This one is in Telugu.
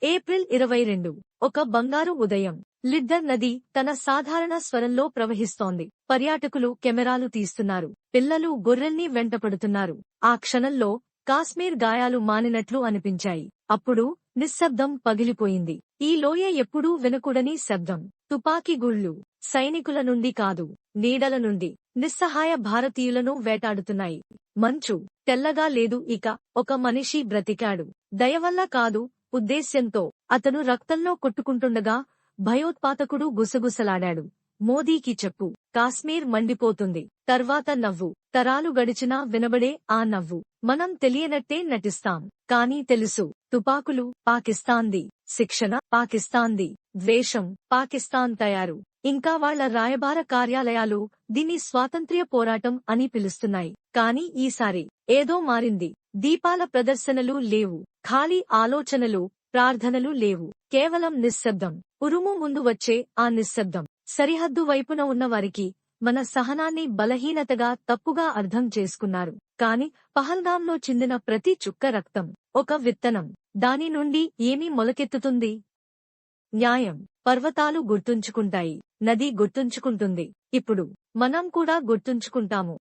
ఏప్రిల్ 22 ఒక బంగారు ఉదయం. లిడ్డర్ నది తన సాధారణ స్వరంలో ప్రవహిస్తోంది. పర్యాటకులు కెమెరాలు తీస్తున్నారు. పిల్లలు గొర్రెల్ని వెంటపడుతున్నారు. ఆ క్షణంలో కాశ్మీర్ గాయాలు మానినట్లు అనిపించాయి. అప్పుడు నిశ్శబ్దం పగిలిపోయింది. ఈ లోయ ఎప్పుడూ వినకూడని శబ్దం. తుపాకీ గుళ్ళు సైనికుల నుండి కాదు, నీడల నుండి నిస్సహాయ భారతీయులను వేటాడుతున్నాయి. మంచు తెల్లగా లేదు. ఇక ఒక మనిషి బ్రతికాడు. దయవల్ల కాదు, ఉద్దేశ్యంతో. అతను రక్తంలో కొట్టుకుంటుండగా భయోత్పాతకుడు గుసగుసలాడాడు. మోదీకి చెప్పు, కాశ్మీర్ మండిపోతుంది. తర్వాత నవ్వు. తరాలు గడిచినా వినబడే ఆ నవ్వు. మనం తెలియనట్టే నటిస్తాం, కానీ తెలుసు. తుపాకులు పాకిస్తాన్ది, శిక్షణ పాకిస్తాన్ది, ద్వేషం పాకిస్తాన్ తయారు. ఇంకా వాళ్ల రాయబార కార్యాలయాలు దీన్ని స్వాతంత్ర్య పోరాటం అని పిలుస్తున్నాయి. కానీ ఈసారి ఏదో మారింది. దీపాల ప్రదర్శనలు లేవు, ఖాళీ ఆలోచనలు, ప్రార్థనలు లేవు. కేవలం నిశ్శబ్దం. ఉరుము ముందు వచ్చే ఆ నిశ్శబ్దం. సరిహద్దు వైపున ఉన్నవారికి మన సహనాన్ని బలహీనతగా తప్పుగా అర్థం చేసుకున్నారు. కాని పహల్గాంలో చిందిన ప్రతి చుక్క రక్తం ఒక విత్తనం. దాని నుండి ఏమి మొలకెత్తుతుంది? న్యాయం. పర్వతాలు గుర్తుంచుకుంటాయి, నది గుర్తుంచుకుంటుంది. ఇప్పుడు మనం కూడా గుర్తుంచుకుంటాము.